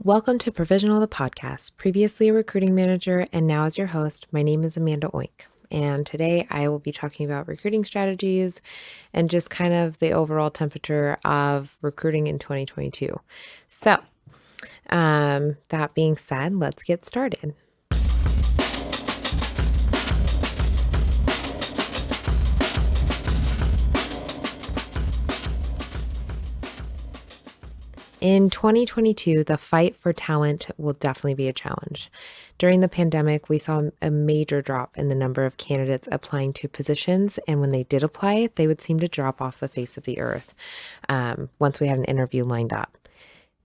Welcome to Provisional, the podcast. Previously a recruiting manager and now as your host, my name is Amanda Oink. And today I will be talking about recruiting strategies and just kind of the overall temperature of recruiting in 2022. So, that being said, let's get started. In 2022, the fight for talent will definitely be a challenge. During the pandemic, we saw a major drop in the number of candidates applying to positions, and when they did apply, they would seem to drop off the face of the earth once we had an interview lined up.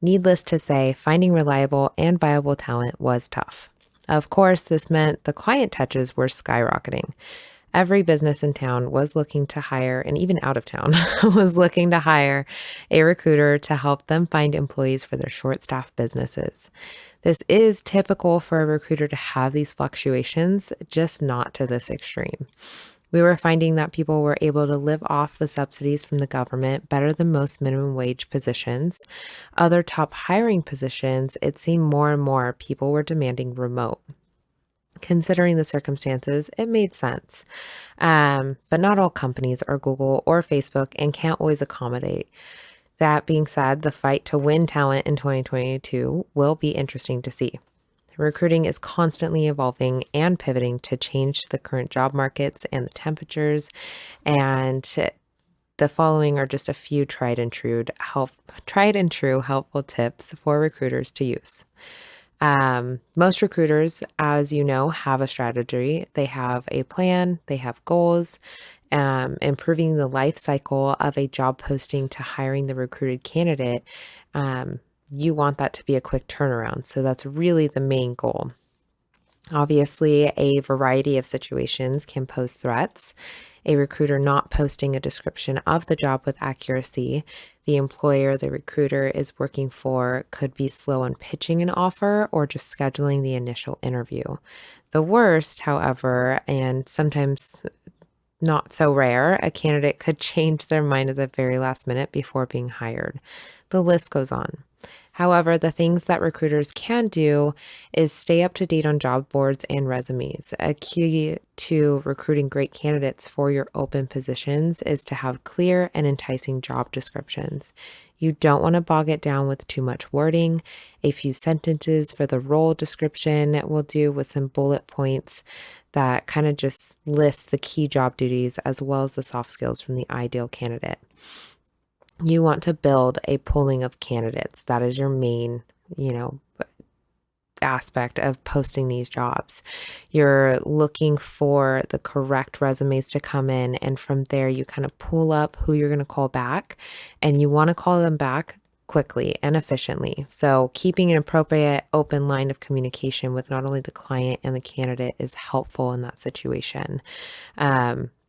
Needless to say, finding reliable and viable talent was tough. Of course, this meant the client touches were skyrocketing. Every business in town was looking to hire, and even out of town, was looking to hire a recruiter to help them find employees for their short staffed businesses. This is typical for a recruiter to have these fluctuations, just not to this extreme. We were finding that people were able to live off the subsidies from the government better than most minimum wage positions. Other top hiring positions, it seemed more and more people were demanding remote. Considering the circumstances, it made sense. But not all companies are Google or Facebook and can't always accommodate. That being said, the fight to win talent in 2022 will be interesting to see. Recruiting is constantly evolving and pivoting to change the current job markets and the temperatures. And the following are just a few tried and true helpful tips for recruiters to use. Most recruiters, as you know, have a strategy. They have a plan, they have goals. Improving the life cycle of a job posting to hiring the recruited candidate, you want that to be a quick turnaround. So that's really the main goal. Obviously, a variety of situations can pose threats. A recruiter not posting a description of the job with accuracy, the employer the recruiter is working for could be slow on pitching an offer or just scheduling the initial interview. The worst, however, and sometimes not so rare, a candidate could change their mind at the very last minute before being hired. The list goes on. However, the things that recruiters can do is stay up to date on job boards and resumes. A key to recruiting great candidates for your open positions is to have clear and enticing job descriptions. You don't want to bog it down with too much wording. A few sentences for the role description will do, with some bullet points that kind of just list the key job duties as well as the soft skills from the ideal candidate. You want to build a pooling of candidates. That is your main, aspect of posting these jobs. You're looking for the correct resumes to come in, and from there you kind of pull up who you're going to call back, and you want to call them back quickly and efficiently. So keeping an appropriate open line of communication with not only the client and the candidate is helpful in that situation.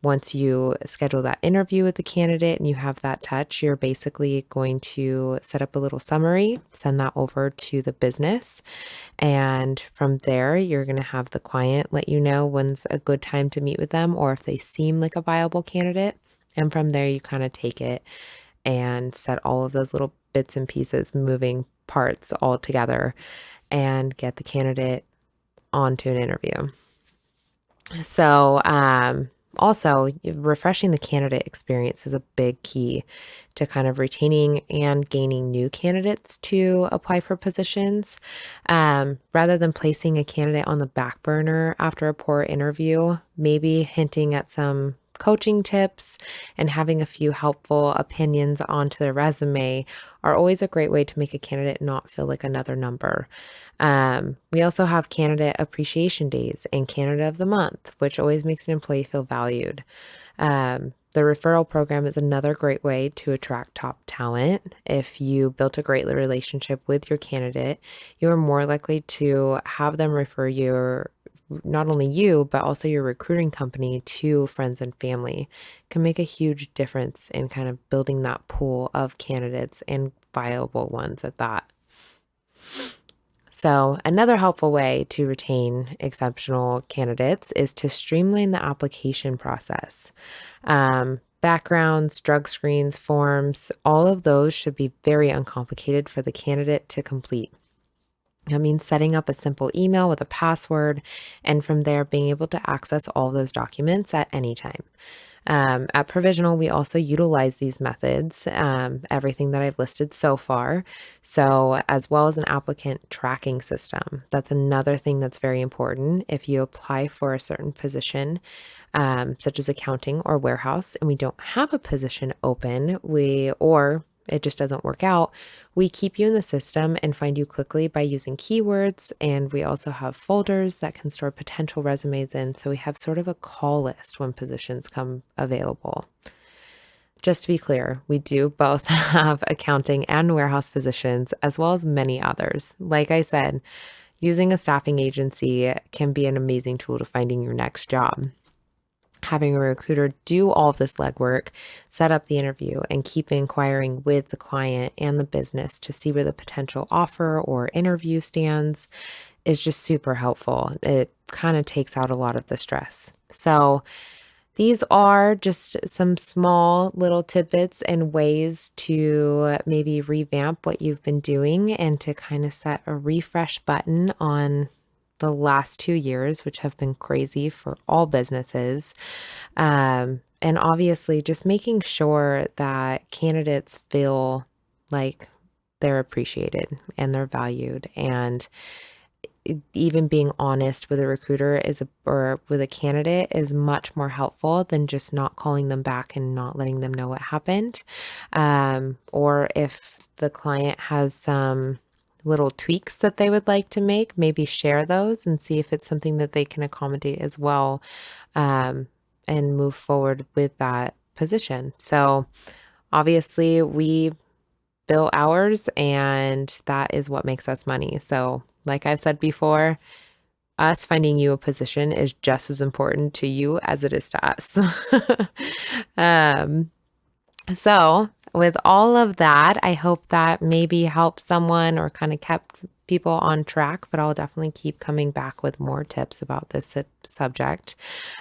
Once you schedule that interview with the candidate and you have that touch, you're basically going to set up a little summary, send that over to the business. And from there, you're going to have the client let you know when's a good time to meet with them or if they seem like a viable candidate. And from there, you kind of take it and set all of those little bits and pieces, moving parts all together, and get the candidate onto an interview. So, also, refreshing the candidate experience is a big key to kind of retaining and gaining new candidates to apply for positions. Rather than placing a candidate on the back burner after a poor interview, maybe hinting at some coaching tips and having a few helpful opinions onto their resume are always a great way to make a candidate not feel like another number. We also have candidate appreciation days and candidate of the month, which always makes an employee feel valued. The referral program is another great way to attract top talent. If you built a great relationship with your candidate, you are more likely to have them refer not only you, but also your recruiting company to friends and family. Can make a huge difference in kind of building that pool of candidates and viable ones at that. So another helpful way to retain exceptional candidates is to streamline the application process. Backgrounds, drug screens, forms, all of those should be very uncomplicated for the candidate to complete. That means setting up a simple email with a password, and from there, being able to access all those documents at any time. At Provisional, we also utilize these methods, everything that I've listed so far. So, as well as an applicant tracking system. That's another thing that's very important. If you apply for a certain position, such as accounting or warehouse, and we don't have a position open, or it just doesn't work out, we keep you in the system and find you quickly by using keywords. And we also have folders that can store potential resumes in. So we have sort of a call list when positions come available. Just to be clear, we do both have accounting and warehouse positions, as well as many others. Like I said, using a staffing agency can be an amazing tool to finding your next job. Having a recruiter do all of this legwork, set up the interview, and keep inquiring with the client and the business to see where the potential offer or interview stands is just super helpful. It kind of takes out a lot of the stress. So, these are just some small little tidbits and ways to maybe revamp what you've been doing and to kind of set a refresh button on the last 2 years, which have been crazy for all businesses. And obviously, just making sure that candidates feel like they're appreciated and they're valued. And even being honest with a recruiter or with a candidate is much more helpful than just not calling them back and not letting them know what happened. Or if the client has some little tweaks that they would like to make, maybe share those and see if it's something that they can accommodate as well, and move forward with that position. So obviously we bill hours, and that is what makes us money. So like I've said before, us finding you a position is just as important to you as it is to us. um, so, with all of that, I hope that maybe helped someone or kind of kept people on track, but I'll definitely keep coming back with more tips about this subject,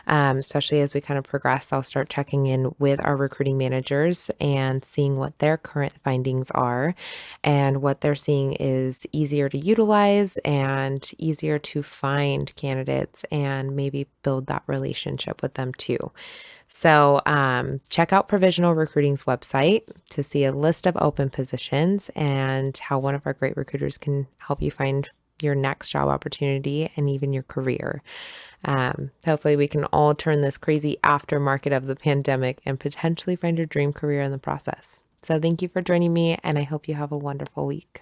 especially as we kind of progress. I'll start checking in with our recruiting managers and seeing what their current findings are, and what they're seeing is easier to utilize and easier to find candidates and maybe build that relationship with them too. So, check out Provisional Recruiting's website to see a list of open positions and how one of our great recruiters can help you find your next job opportunity and even your career. Hopefully, we can all turn this crazy aftermarket of the pandemic and potentially find your dream career in the process. So, thank you for joining me, and I hope you have a wonderful week.